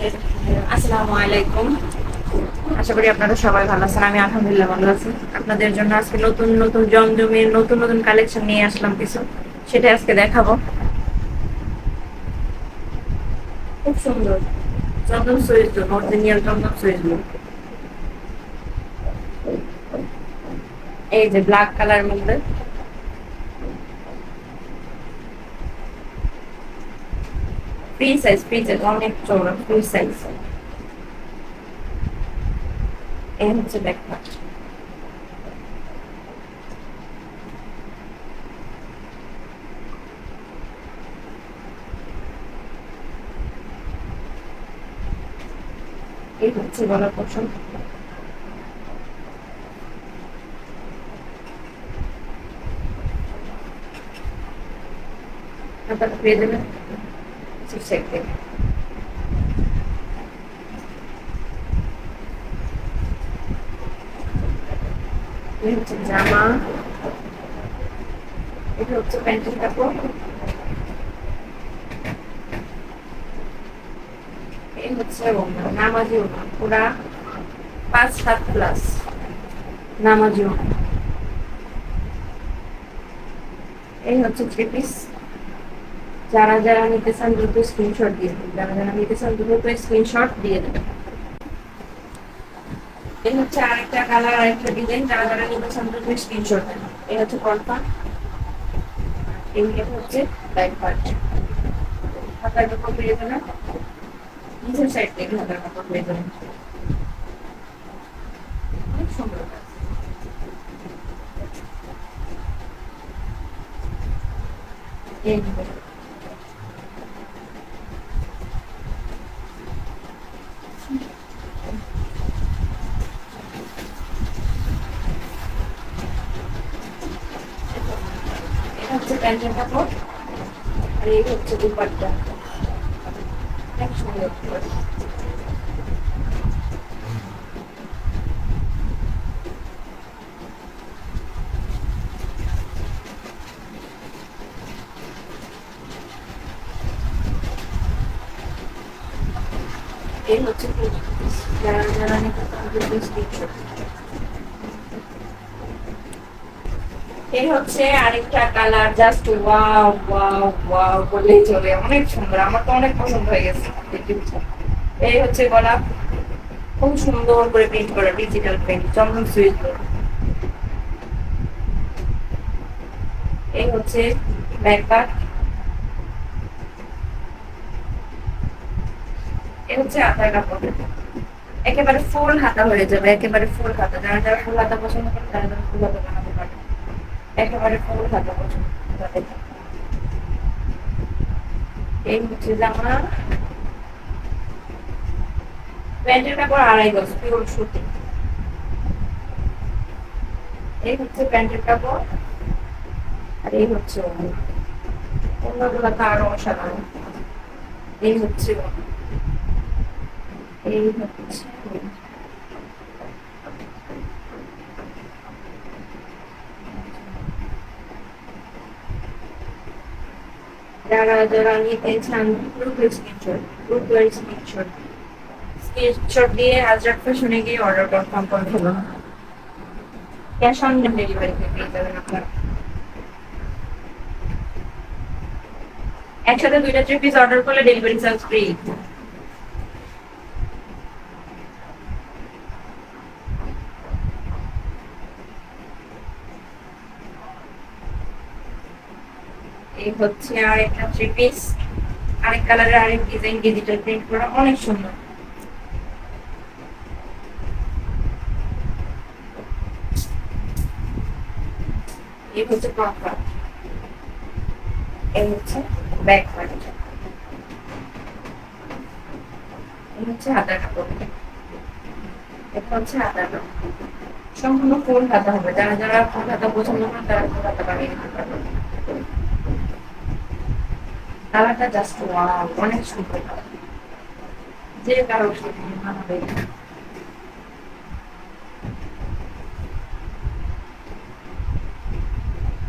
আসসালামু আলাইকুম। আশা করি আপনারা সবাই ভালো আছেন। আমি আলহামদুলিল্লাহ ভালো আছি। আপনাদের জন্য আজকে নতুন নতুন জমজমের নতুন নতুন কালেকশন নিয়ে আসলাম কিছু, সেটা আজকে দেখাবো। খুব সুন্দর চন্দন সুইচ, অরিজিনাল চন্দন সুইচ। এই যে ব্ল্যাক কালার মধ্যে ফ্রি সাইজ অনেক চওড়া ফ্রি সাইজ। এই হচ্ছে ব্যাগটা। এই হচ্ছে গলার পোর্শন। আপনারা পেয়ে যাবেন ঠিক সাইড থেকে। এই হচ্ছে জামা, এটা হচ্ছে প্যান্টের কাপড়, এই হচ্ছে ওড়না, নামাজি ওড়না পুরা 5 হাত প্লাস নামাজি ওড়না। এই হচ্ছে থ্রি পিস। যারা যারা নিতে চান দ্রুত স্ক্রিনশট দিয়ে দেবেন, যারা যারা নিতে চান দ্রুত স্ক্রিনশট দিয়ে দেবেন। এই হচ্ছে আরেকটা কালার, আরেকটা ডিজাইন, যারা যারা নিতে চান দ্রুত স্ক্রিনশট দেবেন। এই হচ্ছে কলপা, এই হচ্ছে ব্যাক পার্ট। হাতার কাপড় পেয়ে যাবেন, নিচের সাইড থেকে হাতার কাপড় পেয়ে যাবেন। অনেক সুন্দর। এই এটা হচ্ছে প্যান্টের কাপড়, আর এই হচ্ছে দুপাট্টা। অনেক সুন্দর। এই হচ্ছে যারা যারা নিতে চান দ্রুত স্ক্রিনশট। এই হচ্ছে আরেকটা colour, just wow wow wow বললেই চলে, অনেক সুন্দর, আমার তো অনেক পছন্দ হয়ে গেছে। এই হচ্ছে গলা, খুব সুন্দর করে প্রিন্ট করা, ডিজিটাল প্রিন্ট, চন্দন সুইচ। এই হচ্ছে ব্যাক পার্ট, এই হচ্ছে হাতার কাপড়। একেবারে ফুল হাতা হয়ে যাবে, একেবারে ফুল হাতা। যারা যারা ফুল হাতা পছন্দ করেন তারা তারা ফুল হাতা বানাতে পারেন। একেবারে ফুল হাতা পছন্দ তাদের। এই হচ্ছে জামা, প্যান্টের কাপড় 2.5 গজ পিওর সুতি। এই হচ্ছে প্যান্টের কাপড়, আর এই হচ্ছে অন্যগুলো তো আরো অসাধারণ। এই হচ্ছে এই হচ্ছে যারা যারা নিতে চান দ্রুত স্ক্রিনশট দিয়ে আজরাক ফ্যাশনে গিয়ে অর্ডার কনফার্ম করে ফেলুন। ক্যাশ অন ডেলিভারিতে পেয়ে যাবেন আপনারা। একসাথে 2টা 3 পিস অর্ডার করলে ডেলিভারি চার্জ ফ্রি। এই হচ্ছে আরেকটা 3 পিস, আরেক কালারের আরেক ডিজাইন, ডিজিটাল প্রিন্ট করা, অনেক সুন্দর। এই হচ্ছে টপ পার্ট, এই হচ্ছে ব্যাক পার্ট, এই হচ্ছে হাতার কাপড়, এটা হচ্ছে হাতার কাপড়। সম্পূর্ণ ফুল হাতা হবে, যারা যারা ফুল হাতা পছন্দ করেন তারা ফুল হাতা বানিয়ে নিতে পারবেন। কালারটা জাস্ট ওয়াও, অনেক সুন্দর কালার, যে কারো মানাবে।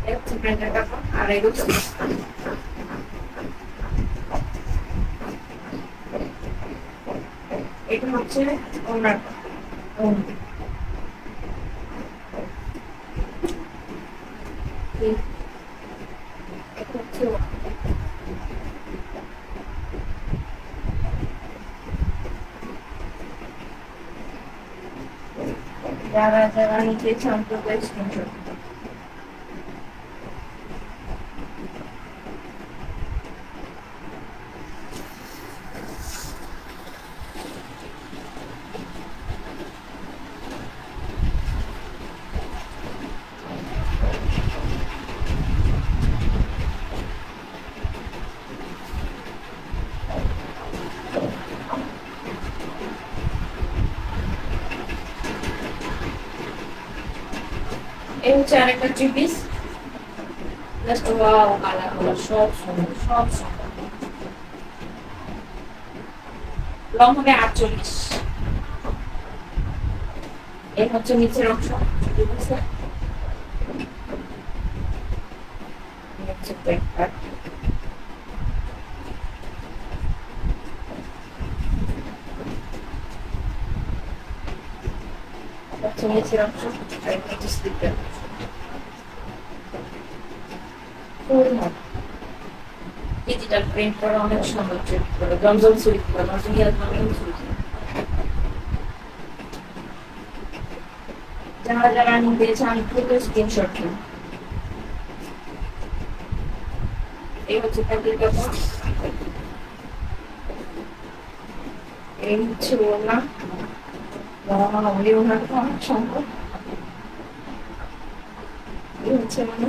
এই হচ্ছে প্যান্টের কাপড়, আর এই হচ্ছে এটা হচ্ছে ওনার এটা হচ্ছে যারা যারা নিচে সম্প্রদায় স্ক্রিনশট। এই হচ্ছে আরেকটা three piece, just wow, colour গুলো সব সুন্দর, সব সুন্দর। লং হবে 48। এই হচ্ছে নিচের অংশ, ঠিক আছে? এই হচ্ছে ব্যাক পার্ট। হচ্ছে নিচের অংশ, আর এটা হচ্ছে স্লিপের অংশ। ফুল হাত ডিজিটাল প্রিন্ট করা, অনেক সুন্দর প্রিন্ট করা, জমজম সুইট করা, অরিজিনাল জমজম সুইট। যারা যারা নিতে চান দ্রুত স্ক্রিনশট দিন। এই হচ্ছে প্যাকেট কাপড়, এই হচ্ছে ওড়না। এই ওড়নাটা অনেক সুন্দর। এই হচ্ছে মানে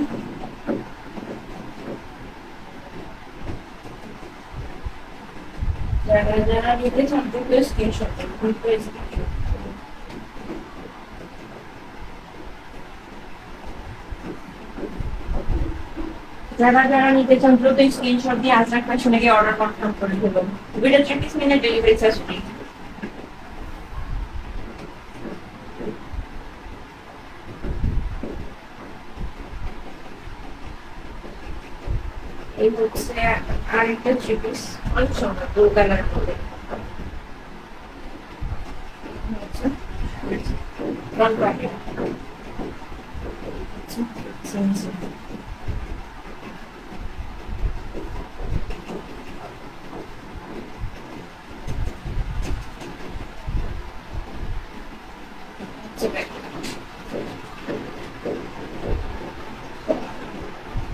যারা যারা নিতে চান দ্রুত স্ক্রিনশট দিন, দ্রুত স্ক্রিনশট। যারা যারা নিতে চান দ্রুত স্ক্রিনশট দিয়ে আজরাক ফ্যাশনে গিয়ে অর্ডার কনফার্ম করে ফেলুন। Video 30 minute delivery charge free. এই হচ্ছে আরেকটা থ্রি পিস, অনেক সুন্দর ব্লু কালার করে। ফ্রন্ট প্যাকেট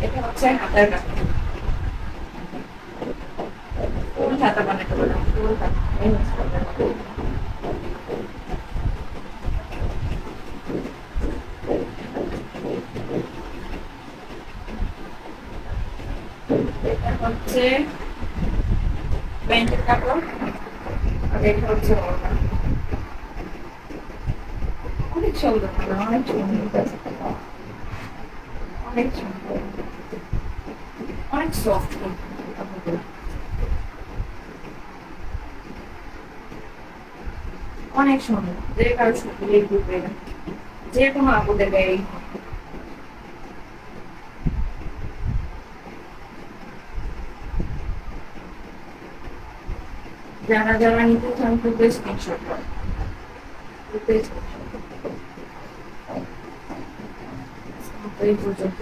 এটা হচ্ছে হাতার কাপড়, ফুল হাতা বানাতে পারলাম, ফুল হাতা। এই হচ্ছে হাতার কাপড়। এটা হচ্ছে প্যান্টের কাপড়, আর এটা হচ্ছে ওড়না। অনেক সুন্দর, অনেক সুন্দর, অনেক সুন্দর, অনেক সফট কাপড়গুলো, অনেক সুন্দর। যে কারো শরীরে ঢুকবে, যে কোনো আপুদের গায়ে। যারা যারা নিতে চান দ্রুত স্ক্রিনশট করুন, দ্রুত স্ক্রিনশট। এই পর্যন্ত।